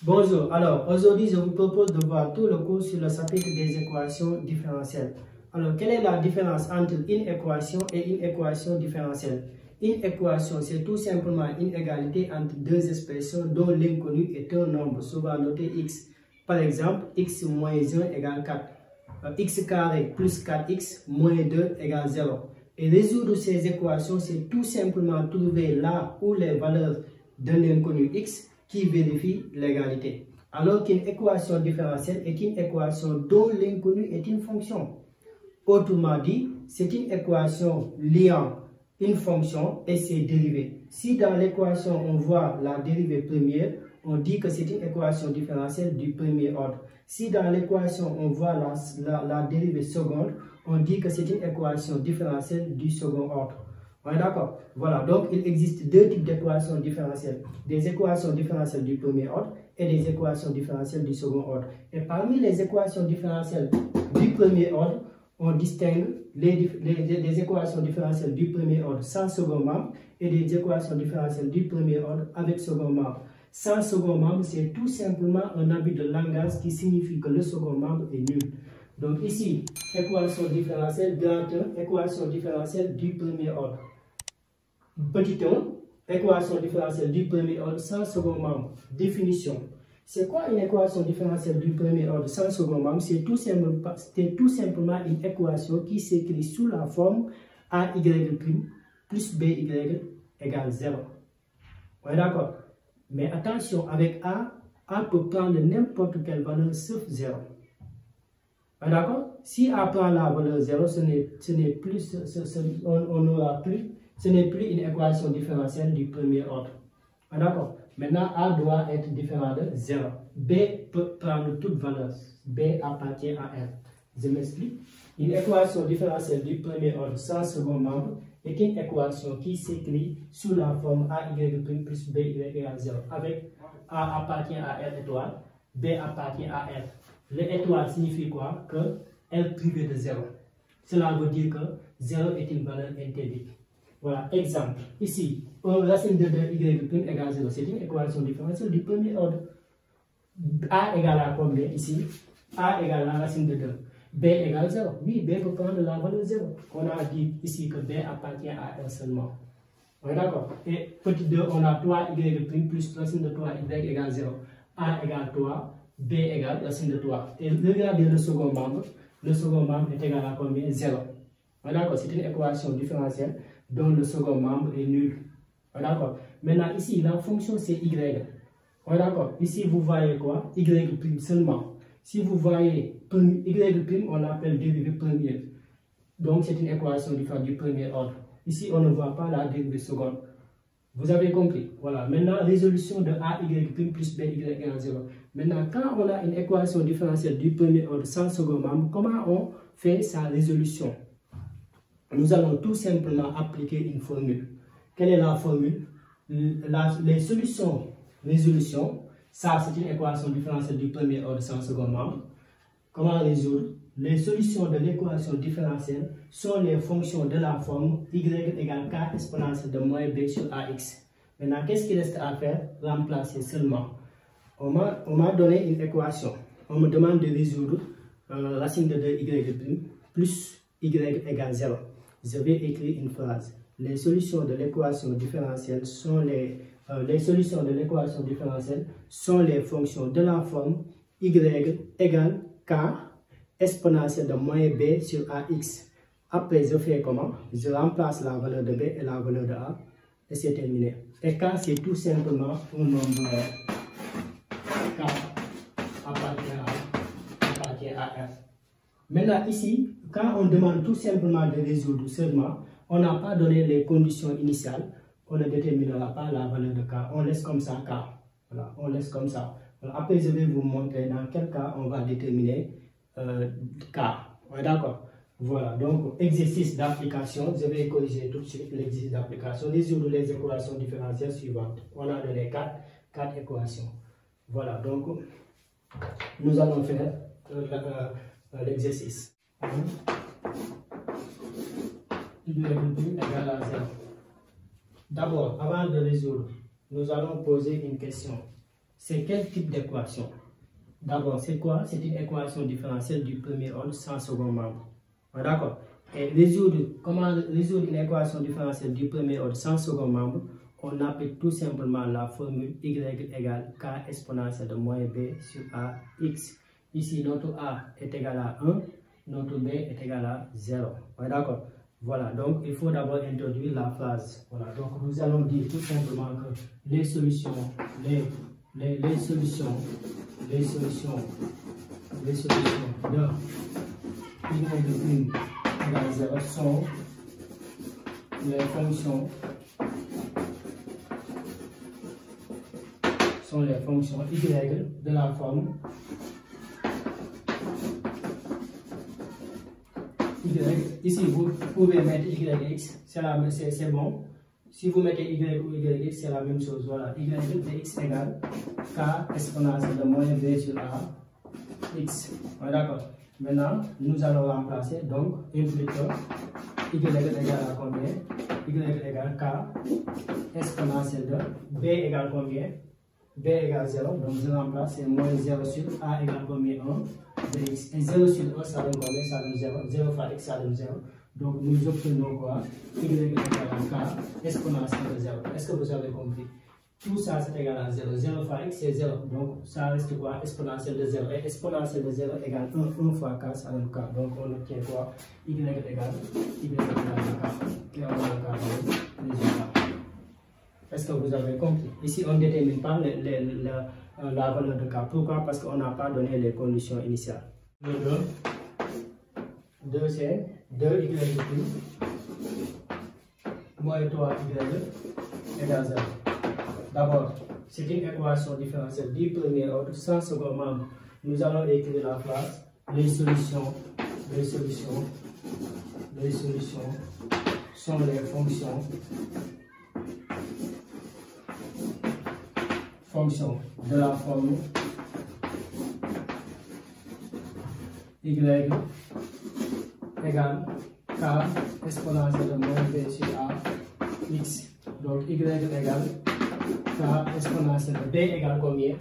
Bonjour, alors aujourd'hui je vous propose de voir tout le cours sur le chapitre des équations différentielles. Alors quelle est la différence entre une équation et une équation différentielle? Une équation c'est tout simplement une égalité entre deux expressions dont l'inconnu est un nombre souvent noté x. Par exemple, x moins 1 égale 4, x carré plus 4x moins 2 égale 0. Et résoudre ces équations c'est tout simplement trouver là où les valeurs de l'inconnu x qui vérifie l'égalité. Alors qu'une équation différentielle est une équation dont l'inconnu est une fonction. Autrement dit, c'est une équation liant une fonction et ses dérivées. Si dans l'équation on voit la dérivée première, on dit que c'est une équation différentielle du premier ordre. Si dans l'équation on voit la dérivée seconde, on dit que c'est une équation différentielle du second ordre. On est d'accord? Voilà, donc il existe deux types d'équations différentielles. Des équations différentielles du premier ordre et des équations différentielles du second ordre. Et parmi les équations différentielles du premier ordre, on distingue des équations différentielles du premier ordre sans second membre et des équations différentielles du premier ordre avec second membre. Sans second membre, c'est tout simplement un abus de langage qui signifie que le second membre est nul. Donc ici, équation différentielle grand 1, équation différentielle du premier ordre. Petit 1, équation différentielle du premier ordre sans second membre. Définition. C'est quoi une équation différentielle du premier ordre sans second membre? C'est tout simplement une équation qui s'écrit sous la forme AY' plus BY égale 0. On est d'accord? Mais attention, avec A peut prendre n'importe quelle valeur sauf 0. On est d'accord? Si A prend la valeur 0, ce n'est plus une équation différentielle du premier ordre. D'accord? Maintenant, A doit être différent de 0. B peut prendre toute valeur. B appartient à R. Je m'explique. Une équation différentielle du premier ordre sans second membre est une équation qui s'écrit sous la forme AY' plus BY égale 0. Avec A appartient à R étoile, B appartient à R. L'étoile signifie quoi? Que R privé de 0. Cela veut dire que 0 est une valeur interdite. Voilà, exemple. Ici, racine de 2y' égale 0. C'est une équation différentielle du premier ordre. A égale à combien ici? A égale à la racine de 2. B égale 0. Oui, B peut prendre la valeur 0. On a dit ici que B appartient à R seulement. On est d'accord? Et petit 2, on a 3y' plus racine de 3y égale 0. A égale 3, B égale racine de 3. Et regardez le second membre. Le second membre est égal à combien? 0. On est d'accord? C'est une équation différentielle dont le second membre est nul. D'accord? Maintenant, ici, la fonction c'est y. D'accord? Ici, vous voyez quoi? Y' seulement. Si vous voyez y', on l'appelle dérivée première. Donc, c'est une équation différente du premier ordre. Ici, on ne voit pas la dérivée seconde. Vous avez compris? Voilà. Maintenant, résolution de AY' plus BY égale 0. Maintenant, quand on a une équation différentielle du premier ordre sans second membre, comment on fait sa résolution? Nous allons tout simplement appliquer une formule. Quelle est la formule? Les solutions, résolution, ça c'est une équation différentielle du premier ordre sans second membre. Comment résoudre? Les solutions de l'équation différentielle sont les fonctions de la forme y égale k exponentielle de moins b sur ax. Maintenant, qu'est-ce qu'il reste à faire? Remplacer seulement. On m'a donné une équation. On me demande de résoudre racine de 2y' plus y égale 0. Je vais écrire une phrase. Les solutions de l'équation différentielle sont les fonctions de la forme y égale k exponentielle de moins b sur ax. Après, je fais comment? Je remplace la valeur de b et la valeur de a et c'est terminé. Et k, c'est tout simplement un nombre k appartient à r. Maintenant, ici, quand on demande tout simplement de résoudre seulement, on n'a pas donné les conditions initiales, on ne déterminera pas la valeur de k. On laisse comme ça k. Voilà, on laisse comme ça. Alors, après, je vais vous montrer dans quel cas on va déterminer k. On est d'accord? Voilà, donc exercice d'application. Je vais corriger tout de suite l'exercice d'application. Résoudre les équations différentielles suivantes. On a donné 4 équations. Voilà, donc nous allons faire l'exercice. Y' égale à 0. D'abord, avant de résoudre, nous allons poser une question. c'est quel type d'équation? D'abord, c'est quoi? C'est une équation différentielle du premier ordre sans second membre. D'accord? Et comment résoudre une équation différentielle du premier ordre sans second membre? On applique tout simplement la formule y égale k exponentielle de moins b sur a x. Ici, notre a est égal à 1, notre b est égal à 0. D'accord? Voilà, donc il faut d'abord introduire la phrase. Voilà, donc nous allons dire tout simplement que les solutions de y1 égale 0 sont les fonctions y de la forme y. Ici, vous pouvez mettre yx, c'est bon. Si vous mettez y ou yx, c'est la même chose. Voilà, y de x égale k exponentielle de moins b sur a x. Voilà, d'accord. Maintenant, nous allons remplacer, donc, implique y égale à combien? Y égale k exponentielle de b égale combien? B égale 0, donc je remplace, c'est moins 0 sur a égale combien? 1 de x. Et 0 sur 1, ça donne combien? Ça donne 0. 0 fois x, ça donne 0. Donc nous obtenons quoi? Y égale à k exponentielle de 0. Est-ce que vous avez compris? Tout ça, c'est égal à 0. 0 fois x, c'est 0. Donc ça reste quoi? Exponentielle de 0. Et exponentielle de 0 égale 1 fois k, ça donne k. Donc on obtient quoi? Y égale à k. Et on a k résultat. Est-ce que vous avez compris? Ici, on ne détermine pas la valeur de k. Pourquoi? Parce qu'on n'a pas donné les conditions initiales. Le 2, c'est 2y plus moins 3y égale 0. D'abord, c'est une équation différentielle du premier ordre sans second membre. Nous allons écrire la phrase. Les solutions sont les fonctions de la forme y égale k exponentielle de moins b sur a x. Donc y égale k exponentielle de b égale combien?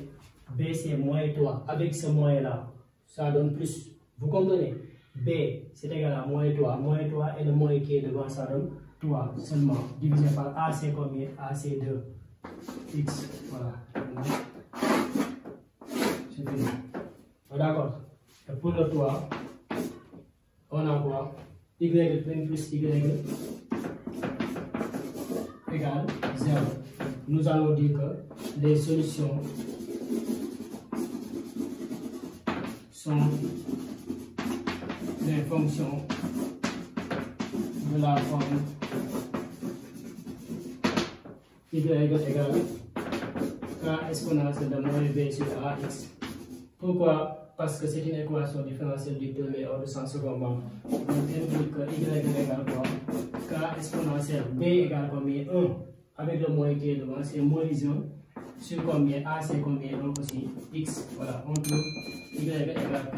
B c'est moins 3. Avec ce moins là, ça donne plus. Vous comprenez? B c'est égal à moins 3. Moins 3 et le moins qui est devant, ça donne 3 seulement. Divisé par a c'est combien? A c'est 2. X. Voilà. C'est fini. D'accord. Et pour le 3, on a quoi? Y plus y égale 0. Nous allons dire que les solutions sont les fonctions de la forme y égale k exponentielle de moins b sur ax. Pourquoi? Parce que c'est une équation différentielle du premier ordre sans second membre. Donc, implique que y égale quoi? K exponentielle b égale combien? 1. Avec le moins qui est devant, c'est moins 1 sur combien? A c'est combien? 1 aussi. X. Voilà, on trouve y égale k.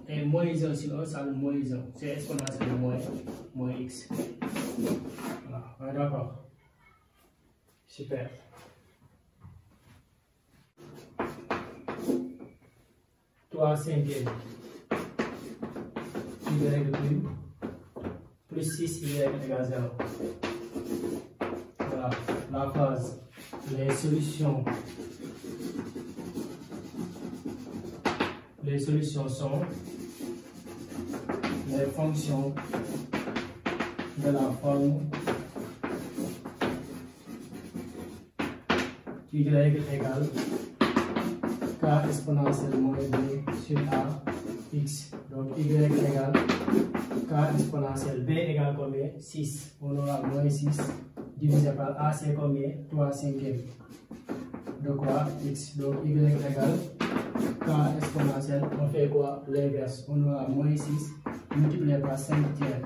Et moins 1 sur 1, ça donne moins 1. C'est exponentielle de moins x. Voilà, on est d'accord. Super. Toi, cinquième. Y plus 6 y égale 0. Voilà, la phrase. Les solutions sont les fonctions de la forme y égale k exponentielle moins b sur a x. Donc y égale k exponentielle b égale combien? 6. On aura moins 6 divisé par a c'est combien? 3 cinquième. De quoi? X. Donc y égale k exponentielle. On fait quoi? L'inverse. On aura moins 6 multiplié par 5 tiers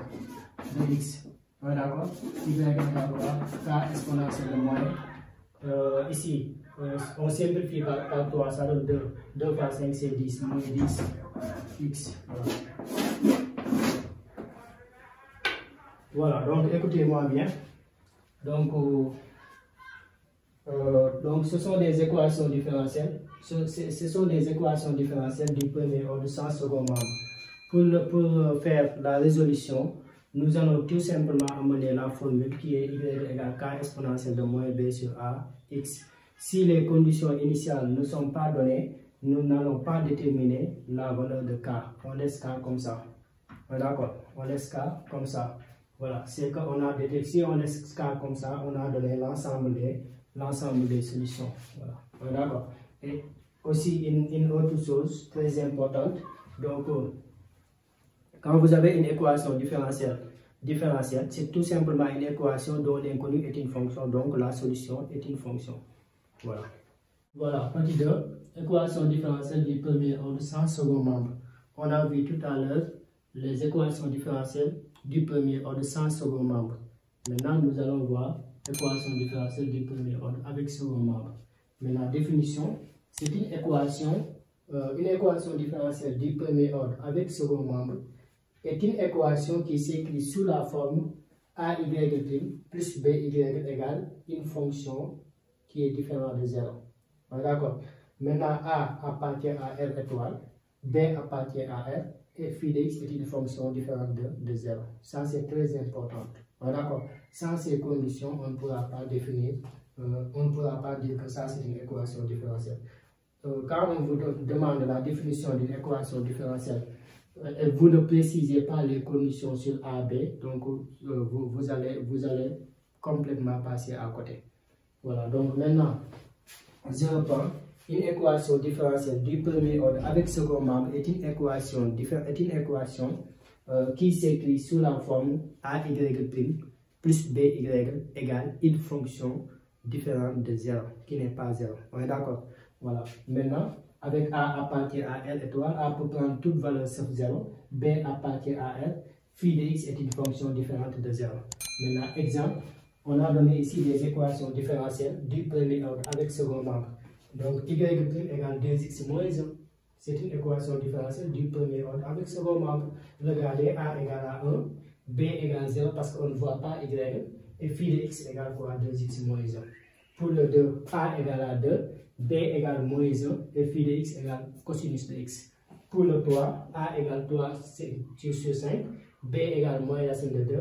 de x. Ouais, d'accord? Y égale quoi? K exponentielle de moins. Ici, on simplifie par 3, ça donne 2. 2 par 5 c'est 10, moins 10 x. Voilà, donc écoutez-moi bien. Donc ce sont des équations différentielles ce sont des équations différentielles du premier ordre sans second membre. Pour faire la résolution, nous allons tout simplement amener la formule qui est y égale k exponentielle de moins b sur a x. Si les conditions initiales ne sont pas données, nous n'allons pas déterminer la valeur de k. On laisse k comme ça. D'accord, on laisse k comme ça. Voilà, c'est qu'on a déterminé. Si on laisse k comme ça, on a donné l'ensemble des solutions. Voilà, d'accord. Et aussi une autre chose très importante. Donc, quand vous avez une équation différentielle, c'est tout simplement une équation dont l'inconnu est une fonction, donc la solution est une fonction. Voilà. Voilà, partie 2, équation différentielle du premier ordre sans second membre. On a vu tout à l'heure les équations différentielles du premier ordre sans second membre. Maintenant, nous allons voir l'équation différentielle du premier ordre avec second membre. Maintenant, définition, c'est une équation différentielle du premier ordre avec second membre est une équation qui s'écrit sous la forme AY' plus BY égale une fonction qui est différente de 0. D'accord. Maintenant, A appartient à R étoile, B appartient à R, et phi de x est une fonction différente de 0. Ça, c'est très important. D'accord. Sans ces conditions, on ne pourra pas définir, on ne pourra pas dire que ça, c'est une équation différentielle. Quand on vous demande la définition d'une équation différentielle, et vous ne précisez pas les conditions sur A, B, donc vous allez complètement passer à côté. Voilà, donc maintenant, je reprends. Une équation différentielle du premier ordre avec second membre est une équation qui s'écrit sous la forme AY' plus BY égale une fonction différente de 0, qui n'est pas 0. On est d'accord? Voilà. Maintenant, avec A appartient à R étoile, A peut prendre toute valeur sauf 0, B appartient à R, phi de x est une fonction différente de 0. Maintenant, exemple, on a donné ici des équations différentielles du premier ordre avec second membre. Donc, y' égale 2x moins 1. C'est une équation différentielle du premier ordre avec second membre. Regardez, A égale à 1, B égale 0 parce qu'on ne voit pas y, et phi de x égale quoi? 2x moins 1. Pour le 2, A égale à 2, B égale moins 1, et phi de x égale cosinus de x. Pour le 3, A égale 3 sur 5, B égale moins racine de 2,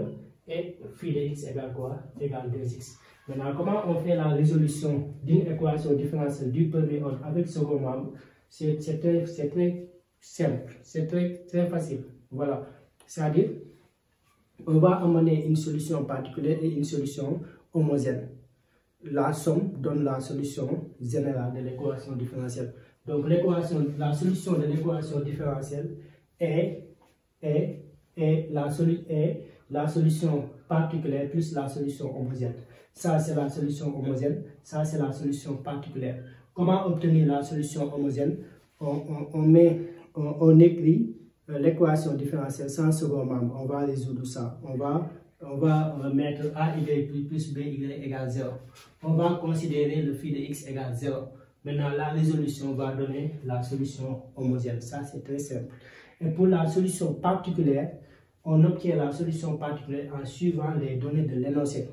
et phi de x égale quoi? Égale 2x. Maintenant, comment on fait la résolution d'une équation différentielle du premier ordre avec second membre? C'est très simple, c'est très facile. Voilà, c'est-à-dire, on va amener une solution particulière et une solution homogène. La somme donne la solution générale de l'équation différentielle. Donc, la solution de l'équation différentielle est la solution particulière plus la solution homogène. Ça, c'est la solution homogène. Ça, c'est la solution particulière. Comment obtenir la solution homogène? On écrit l'équation différentielle sans second membre. On va résoudre ça. On va mettre AY plus BY égale 0. On va considérer le phi de x égale 0. Maintenant, la résolution va donner la solution homogène. Ça, c'est très simple. Et pour la solution particulière, on obtient la solution particulière en suivant les données de l'énoncé.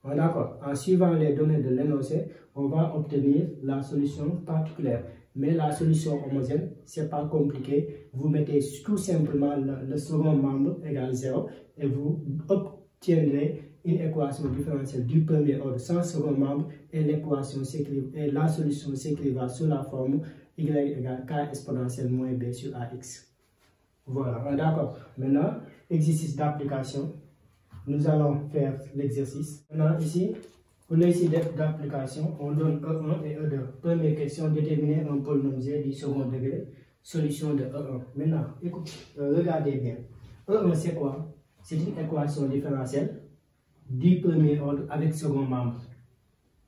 D'accord. En suivant les données de l'énoncé, on va obtenir la solution particulière. Mais la solution homogène, ce n'est pas compliqué. Vous mettez tout simplement le second membre égale 0 et vous obtiendrez une équation différentielle du premier ordre sans second membre et la solution s'écrira sous la forme y égale k exponentielle moins b sur ax. Voilà, d'accord. Maintenant, exercice d'application. Nous allons faire l'exercice. Maintenant, ici, pour l'exercice d'application, on donne E1 et E2. Première question, déterminer un polynôme z du second degré. Solution de E1. Maintenant, écoute, regardez bien. E1, c'est quoi? C'est une équation différentielle du premier ordre avec second membre.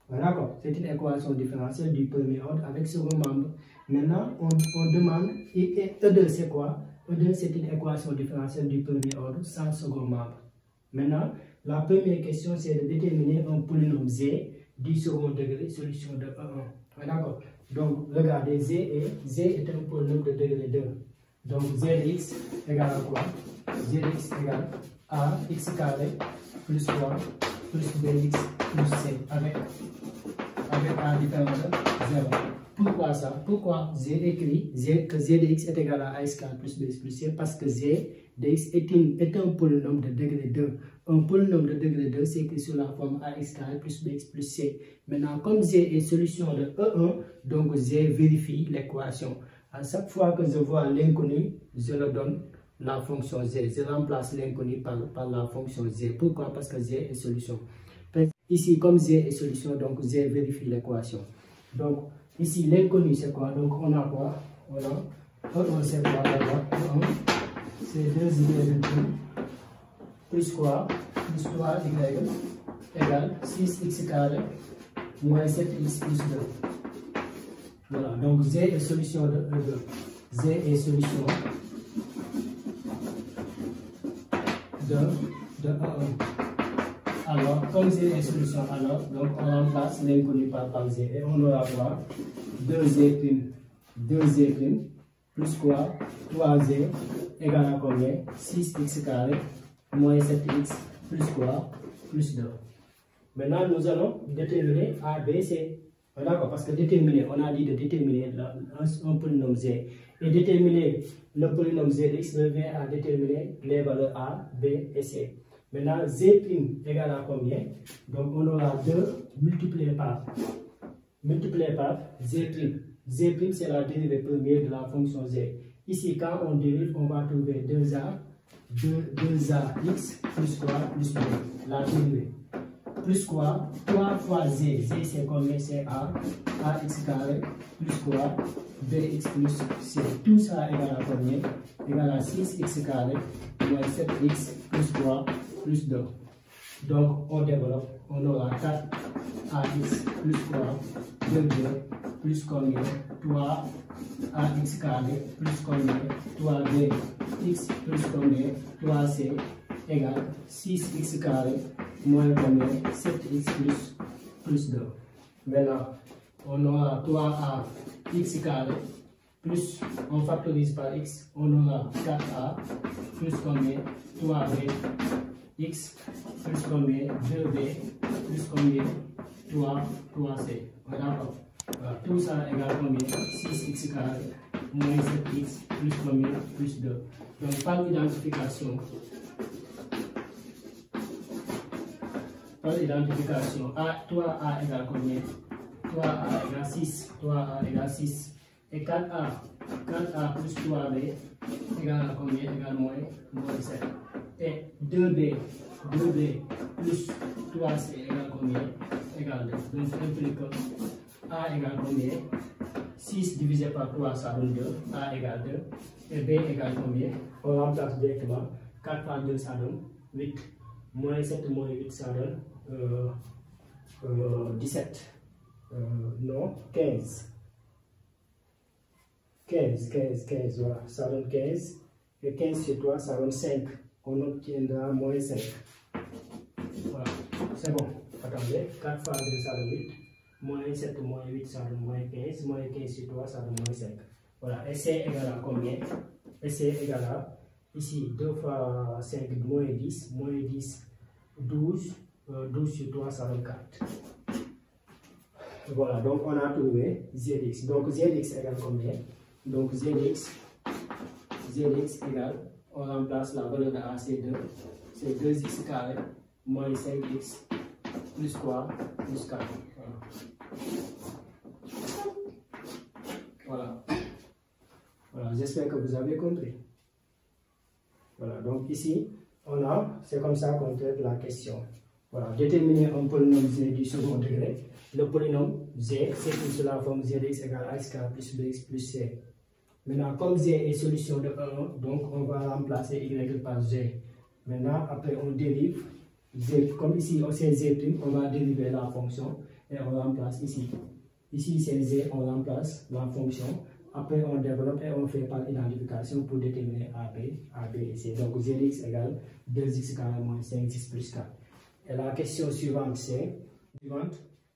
D'accord? C'est une équation différentielle du premier ordre avec second membre. Maintenant, on demande, et E2, c'est quoi? E2, c'est une équation différentielle du premier ordre sans second membre. Maintenant, la première question, c'est de déterminer un polynôme z du second degré, solution de E1. D'accord? Donc, regardez, z est un polynôme de degré 2. Donc, zx égale à quoi? Zx égale à x carré plus 3 plus bx plus c avec A différent de 0. Pourquoi ça? Pourquoi j'ai écrit que z de x est égal à x carré plus bx plus c? Parce que z de x est un polynôme de degré 2. Un polynôme de degré 2, c'est écrit sur la forme ax carré plus bx plus c. Maintenant, comme z est solution de E1, donc z vérifie l'équation. À chaque fois que je vois l'inconnu, je le donne la fonction z. Je remplace l'inconnu par la fonction z. Pourquoi? Parce que z est solution. Ici, comme z est solution, donc z vérifie l'équation. Donc, ici, l'inconnu, c'est quoi? Donc, on a quoi? On a E1, c'est quoi? E1, c'est 2y plus quoi? Plus 3y égale 6x carré moins 7x plus 2. Voilà, donc z est solution de E2. Z est solution de E1. Alors, comme z est solution, alors, donc on remplace l'inconnu par z et on aura quoi? 2z' plus quoi? 3z égale à combien? 6x carré moins 7x plus quoi? Plus 2. Maintenant, nous allons déterminer A, B, C. D'accord, parce que déterminer, on a dit de déterminer un polynôme z. Et déterminer le polynôme z de x revient à déterminer les valeurs A, B et C. Maintenant, z' égale à combien? Donc, on aura 2 multiplié par z'. Z' c'est la dérivée première de la fonction z. Ici, quand on dérive, on va trouver 2ax plus quoi? Plus 2. La dérivée. Plus quoi? 3 fois z. Z c'est combien? C'est a. Ax carré plus quoi? Bx plus c. Tout ça égale à combien? Égale à 6x carré moins 7x plus quoi? Plus 2. Donc on développe. On aura 4ax plus quoi? 2b plus combien? 3ax carré plus combien? 3bx plus combien? 3c égale 6x carré moins combien? 7x plus 2. Maintenant, on aura 3ax carré plus, on factorise par x, on aura 4a plus combien? 3bx plus combien? 2b plus combien? 3c. D'accord. Voilà. Tout ça égale combien? 6x carré moins 7x plus combien? Plus 2. Donc par identification, A, 3a égale combien? 3a égale 6. 3a égale 6. Et 4a plus 3b égale à combien? Égale moins 7. Et 2b plus 3c égale combien? Égale 2. Donc ça implique que a égale combien? 6 divisé par 3, ça donne 2. A égale 2. Et b égale combien? On remplace directement. 4 par 2, ça donne 8. Moins 7 moins 8, ça donne 17. Non, 15. 15, voilà. Ça donne 15. Et 15 sur 3, ça donne 5. On obtiendra moins 5. Voilà. C'est bon. Attendez. 4 fois 2, ça donne 8. Moins 7 moins 8, ça donne moins 15. Moins 15 sur 3, ça donne moins 5. Voilà. Et c'est égal à combien? Et c'est égal à, ici, 2 fois 5, moins 10. Moins 10, 12. 12 sur 3, ça donne 4. Voilà. Donc, on a trouvé Zx. Donc, Zx égale combien? Donc, Zx égale, on remplace la valeur de A, c'est 2. C'est 2x carré moins 5x plus quoi? Plus 4. Voilà. Voilà, j'espère que vous avez compris. Voilà, donc ici, c'est comme ça qu'on traite la question. Voilà, déterminer un polynôme z du second degré. Le polynôme z, c'est sur la forme zx égale ax carré plus bx plus c. Maintenant, comme z est solution de 1, donc on va remplacer y par z. Maintenant, après on dérive z, comme ici on sait z', on va dériver la fonction et on remplace ici. Ici c'est z, on remplace la fonction. Après on développe et on fait par identification pour déterminer A, B et C. Donc zx égale 2x carré moins 5x plus 4. Et la question suivante c'est,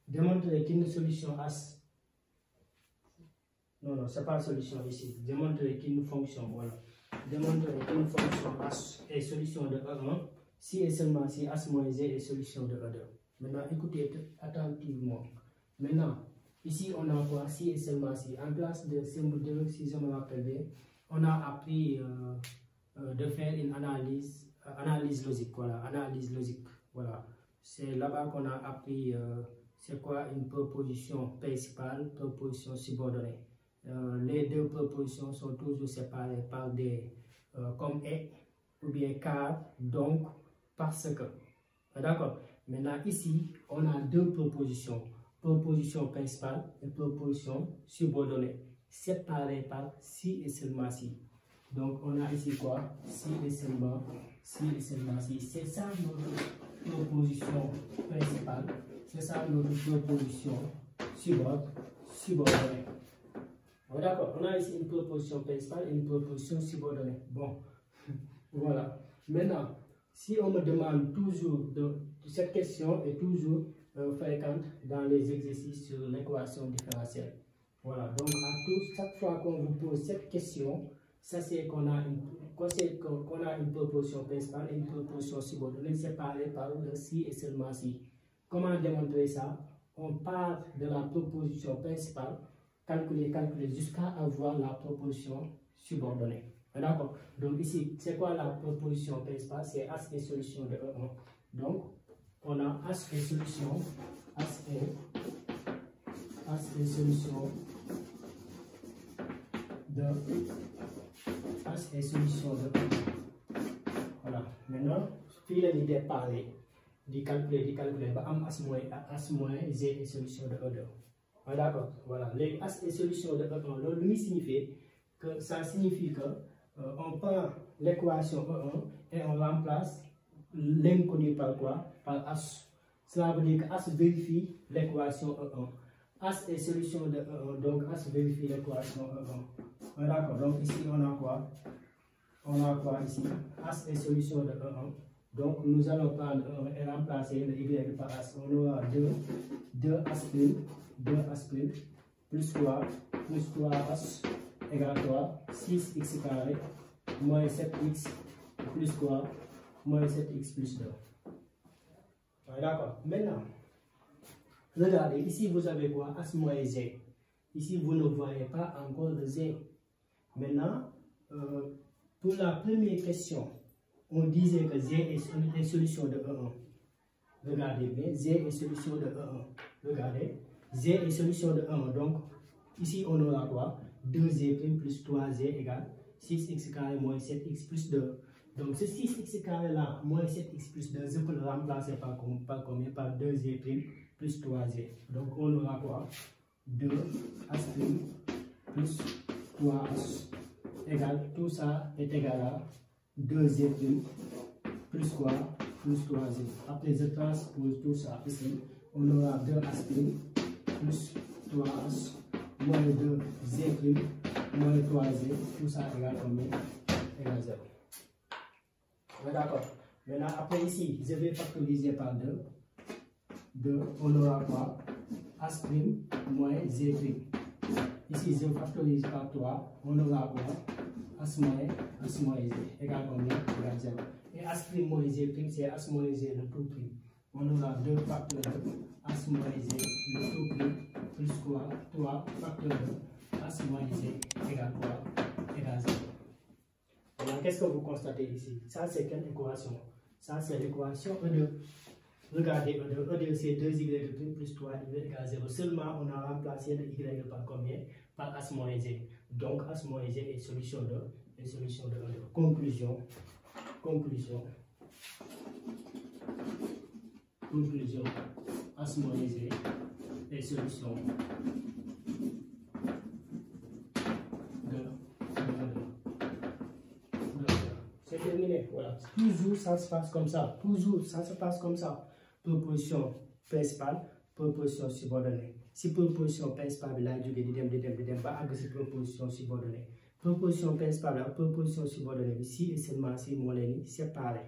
démontrer qu'une solution H. Non, c'est pas solution ici. Démontrer qu'une fonction, voilà. Démontrer qu'une fonction H est solution de E1 si et seulement si H moins Z est solution de E2. Maintenant, écoutez attentivement. Maintenant, ici, on a quoi? Si et seulement si. En classe de CM2, si je me rappelle bien, on a appris de faire une analyse logique. Voilà, analyse logique. Voilà. C'est là-bas qu'on a appris c'est quoi une proposition principale, proposition subordonnée. Les deux propositions sont toujours séparées par des comme et ou bien car, donc, parce que. D'accord. Maintenant, ici, on a deux propositions. Proposition principale et proposition subordonnée, séparées par si et seulement si. Donc, on a ici quoi? Si et seulement si. C'est ça notre proposition principale. C'est ça notre proposition subordonnée. D'accord, on a ici une proposition principale et une proposition subordonnée. Bon, voilà. Maintenant, si on me demande toujours cette question est toujours fréquente dans les exercices sur l'équation différentielle. Voilà, donc chaque fois qu'on vous pose cette question, ça c'est qu'on a une proposition principale et une proposition subordonnée séparées par le si et seulement si. Comment démontrer ça? On part de la proposition principale, calculer jusqu'à avoir la proposition subordonnée. D'accord? Donc ici, c'est quoi la proposition principale? C'est H est solution de E1. Donc, on a H est solution, H est solution de E1. Voilà. Maintenant, puis la idée parler, de calculer, H moins Z est solution de E2. Ah, d'accord? Voilà. Les H est solution de E1. Donc, lui signifie que ça signifie que on prend l'équation E1 et on remplace l'inconnu par quoi? Par H. Cela veut dire que H vérifie l'équation E1. H est solution de E1, donc H vérifie l'équation E1. D'accord, donc ici on a quoi? On a quoi ici? H est solution de E1. Donc nous allons prendre E1 et remplacer le Y par H. On aura 2H', plus quoi? Plus 3H égale quoi? 6x carré moins 7x plus quoi? Moins 7x plus 2. Ouais, d'accord. Maintenant, regardez, ici vous avez quoi? H moins Z. Ici vous ne voyez pas encore de Z. Maintenant, pour la première question, on disait que Z est solution de E1. Regardez bien, Z est solution de E1. Regardez, Z est solution de E1. Donc, ici on aura quoi? 2Z' plus 3Z égale 6x carré moins 7x plus 2. Donc ce 6x carré là, moins 7x plus 2, je peux le remplacer par combien? Par 2Z' plus 3Z. Donc on aura quoi? 2H' plus 3H égale, tout ça est égal à 2Z' plus quoi? Plus 3Z. Après je transpose tout ça ici, on aura 2H' plus 3H moins 2Z' moins 3Z, tout ça égale combien? Égale 0. D'accord. Maintenant, après ici, je vais factoriser par 2. 2, on aura quoi? H' moins Z'. Ici, je factorise par 3, on aura quoi? H moins Z égale combien? Égale 0. Et H' moins Z', c'est H moins Z le tout prime. On aura 2 facteurs de H moins Z le tout prime plus quoi? 3 facteurs de H moins Z égale quoi? Égale 0. Alors, qu'est-ce que vous constatez ici? Ça, c'est quelle équation? Ça, c'est l'équation E2. Regardez, E2, c'est 2y' plus 3y égale 0. Seulement, on a remplacé le y par combien? Par H moins Z. Donc, H moins Z est solution de E2. Conclusion, H moins Z est solution de E2. C'est terminé, voilà. Toujours ça se passe comme ça. Proposition principale, proposition subordonnée. Si proposition principale là, je vais pas agresser proposition subordonnée. Proposition principale, la proposition subordonnée, si et seulement si moi c'est pareil.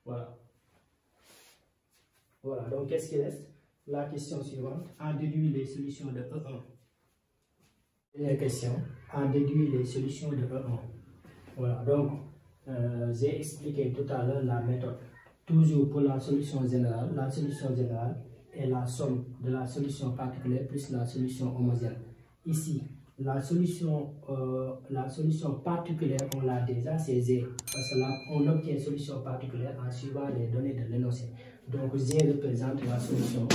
Voilà. Voilà, donc qu'est-ce qui reste? La question suivante, en déduire les solutions de E1. Première question, en déduire les solutions de E1. Voilà, donc j'ai expliqué tout à l'heure la méthode. Toujours pour la solution générale, est la somme de la solution particulière plus la solution homogène. Ici, la solution particulière, on l'a déjà, c'est Z. Parce que là, on obtient une solution particulière en suivant les données de l'énoncé. Donc, Z représente la solution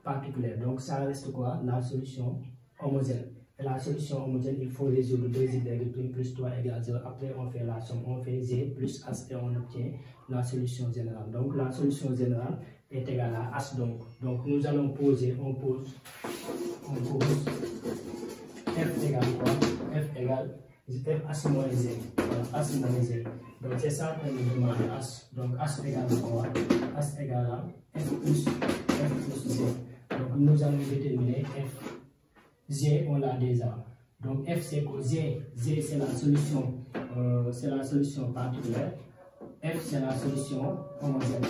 particulière. Donc, ça reste quoi? La solution homogène. Et la solution homogène, il faut résoudre 2y' plus 3 égale 0. Après, on fait la somme. On fait Z plus H et on obtient la solution générale. Donc, la solution générale est égale à H. Donc nous allons poser, on pose F égale quoi? F égale H moins Z. Voilà, H moins Z. Donc c'est ça qu'on nous demande H. Donc H égale quoi? H égale à F plus Z. Donc nous allons déterminer F. Z, on l'a déjà. Donc F c'est quoi? Z c'est la solution particulière. F c'est la solution homogène.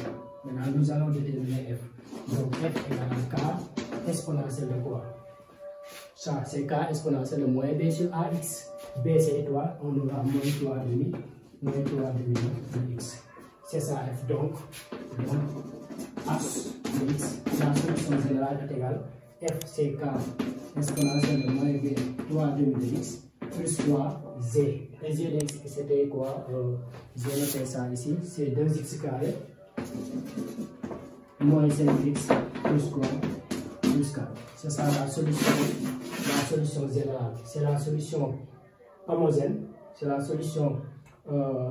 Maintenant nous allons déterminer F. Donc F égale à K exponentielle de quoi? Ça c'est K exponentielle de moins B sur AX. B c'est étoile, on aura moins 3 demi de X. C'est ça F. Donc H de X, la solution générale est égale F c'est K exponentielle de moins B 3 demi de X plus 3 Z. Et Z de X c'était quoi? Z fait ça ici, c'est 2x carré moins 5x plus quoi? Plus 4. C'est ça la solution générale. C'est la solution homogène. C'est la solution,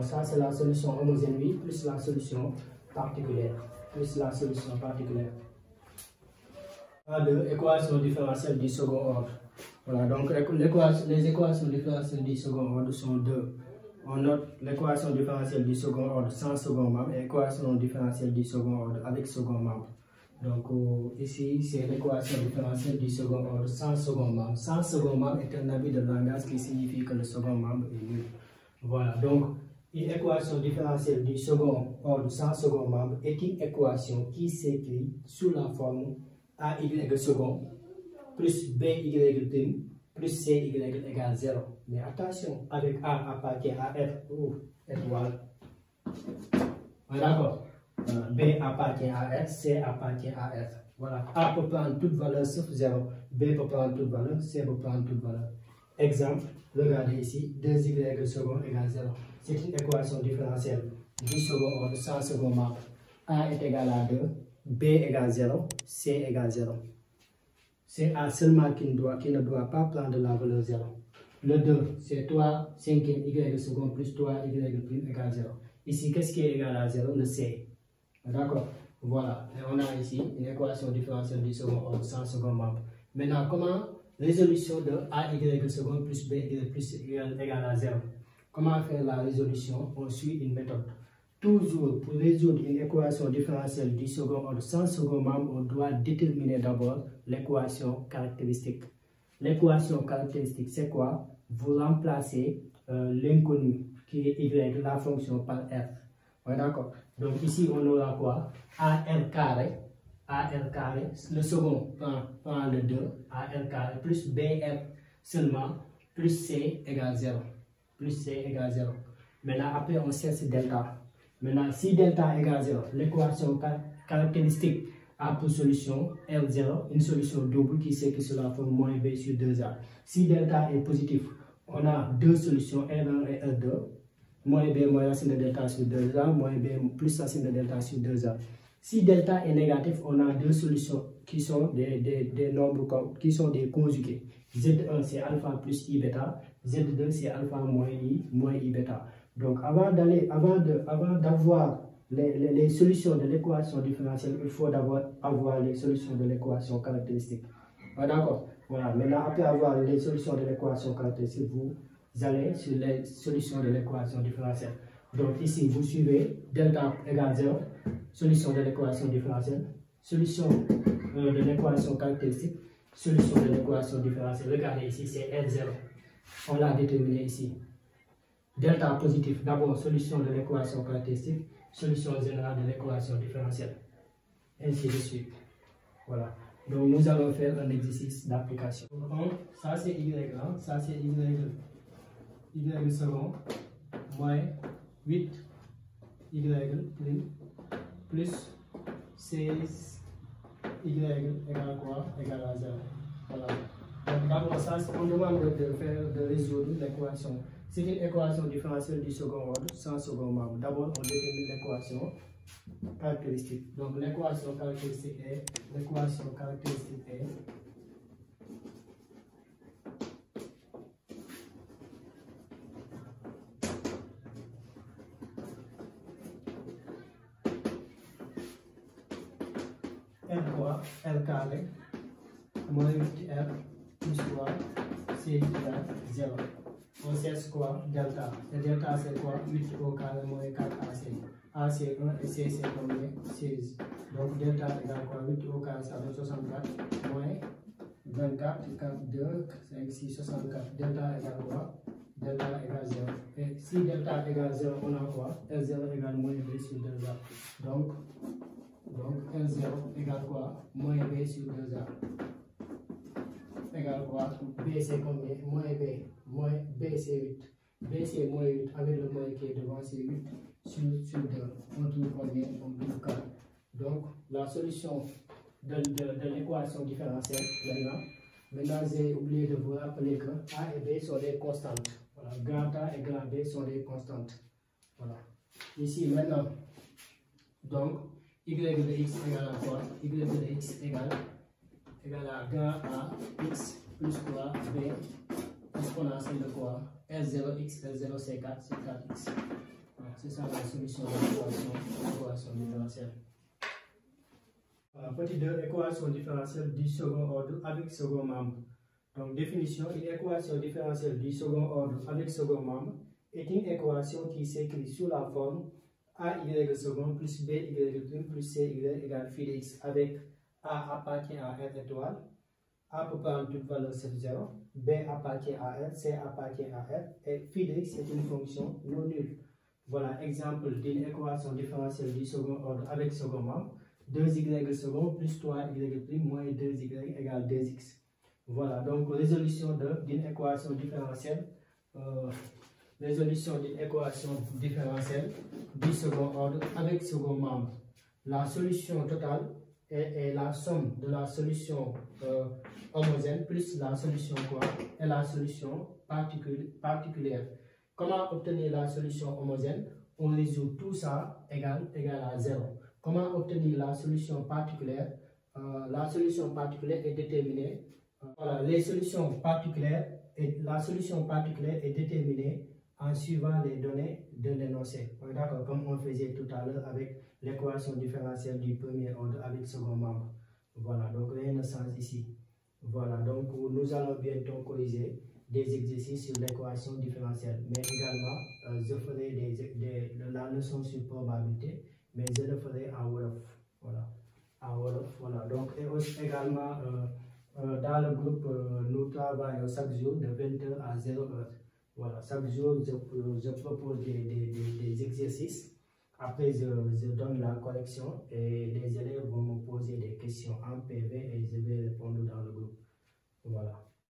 ça c'est la solution homogène, oui, plus la solution particulière. Équation différentielle du second ordre. Voilà, donc les équations différentielles du second ordre sont deux. On note l'équation différentielle du second ordre sans second membre et l'équation différentielle du second ordre avec second membre. Donc ici, c'est l'équation différentielle du second ordre sans second membre. Sans second membre est un abus de langage qui signifie que le second membre est nul. Voilà, donc une équation différentielle du second ordre sans second membre est une équation qui s'écrit sous la forme AY second plus BY' plus CY égale 0. Mais attention, avec A appartient à F ou étoile. D'accord. B appartient à F, C appartient à F. Voilà. A peut prendre toute valeur sauf 0. B peut prendre toute valeur, C peut prendre toute valeur. Exemple, regardez ici, 2y second égale 0. C'est une équation différentielle du second ordre sans second membre. A est égal à 2, B égale 0, C égale 0. C'est A seulement qui ne doit pas prendre la valeur 0. Le 2, c'est 3 cinquième y second plus 3 y' égale 0. Ici, qu'est-ce qui est égal à 0? Le C. D'accord? Voilà. Et on a ici une équation différentielle du second ordre sans second membre. Maintenant, comment résolution de AY second plus BY plus égale à 0? Comment faire la résolution? On suit une méthode. Toujours, pour résoudre une équation différentielle du second ordre sans second membre, on doit déterminer d'abord l'équation caractéristique. L'équation caractéristique, c'est quoi? Vous remplacez l'inconnu qui est y de la fonction par f. Ouais, d'accord. Donc ici, on aura quoi? AL carré, le second prend le 2, AL carré plus BF seulement, plus C égale 0. Maintenant, après, on cherche delta. Maintenant, si delta égale 0, l'équation caractéristique a pour solution L0, une solution double qui s'écrit sur la forme moins B sur 2A. Si delta est positif, on a deux solutions, L1 et L2. Moins B moins racine de delta sur 2A, moins B plus racine de delta sur 2A. Si delta est négatif, on a deux solutions qui sont des nombres qui sont des conjugués. Z1 c'est alpha plus I bêta, Z2 c'est alpha moins I bêta. Donc avant d'avoir les solutions de l'équation différentielle, il faut d'abord avoir les solutions de l'équation caractéristique. Ah, d'accord. Voilà. Maintenant, après avoir les solutions de l'équation caractéristique, vous allez sur les solutions de l'équation différentielle. Donc ici, vous suivez delta égale 0, solution de l'équation différentielle, solution de l'équation caractéristique, solution de l'équation différentielle. Regardez ici, c'est L0. On l'a déterminé ici. Delta positif, d'abord solution de l'équation caractéristique, solution générale de l'équation différentielle. Ainsi de suite. Voilà. Donc nous allons faire un exercice d'application. Ça c'est Y1, ça c'est Y second, moins 8 Y prime, plus 16 y égale quoi? Égale à 0. Voilà. Donc d'abord, ça, on demande de résoudre l'équation. C'est une équation différentielle du second ordre sans second membre. D'abord, on détermine l'équation caractéristique. Donc l'équation caractéristique est L quoi? L carré moins 8R plus quoi? C égale 0. On cherche quoi? Delta. Et delta c'est quoi? 8 au carré moins 4AC. A c'est 1 et C c'est combien? 16. Donc delta égale quoi? 8 au carré ça donne 64 moins 24, 4, 2, 5, 6, 64. Delta égale quoi? Delta égale 0. Et si delta égale 0, on a quoi? L0 égale moins B sur 2A. Donc L0 égale quoi? Moins B sur 2A. Égale quoi? B c'est combien? Moins B. Moins B c'est 8. B c'est moins 8. Avec le moins qui est devant, c'est 8 sur 2. On trouve combien? On trouve 4. Donc, la solution de l'équation différentielle, maintenant j'ai oublié de vous rappeler que A et B sont des constantes. Voilà. Grand A et grand B sont des constantes. Voilà. Ici, maintenant, donc, y de x égale à quoi? Y de x égale à grand A x plus quoi? B exponentielle de quoi? L0x, L0 c'est 4, c'est 4x. Voilà, c'est ça la solution de l'équation différentielle. Petit 2, équation différentielle du second ordre avec second membre. Donc, définition, une équation différentielle du second ordre avec second membre est une équation qui s'écrit sous la forme AY second plus BY prime plus CY égale phi de x avec A appartient à R étoile, A peut prendre toute valeur sauf 0, B appartient à R, C appartient à R, et phi de x est une fonction non nulle. Voilà, exemple d'une équation différentielle du second ordre avec second membre. 2y second plus 3y prime moins 2y égale 2x. Voilà, donc résolution d'une équation différentielle. Résolution d'une équation différentielle du second ordre avec second membre. La solution totale est la somme de la solution homogène plus la solution quoi? Et la solution particulière. Comment obtenir la solution homogène? On résout tout ça égal à 0. Comment obtenir la solution particulière? La solution particulière est déterminée. Voilà, la solution particulière est déterminée en suivant les données de l'énoncé. D'accord, comme on faisait tout à l'heure avec l'équation différentielle du premier ordre avec second membre. Voilà, donc rien ne change ici. Voilà, donc nous allons bientôt corriger des exercices sur l'équation différentielle. Mais également, je ferai la leçon sur probabilité, mais je le ferai en Wolof. Voilà, en Wolof, voilà. Donc, et aussi également, dans le groupe, nous travaillons chaque jour de 20h à 0h. Voilà, chaque jour, je propose des exercices. Après, je donne la correction et les élèves vont me poser des questions en PV et je vais répondre dans le groupe. Voilà.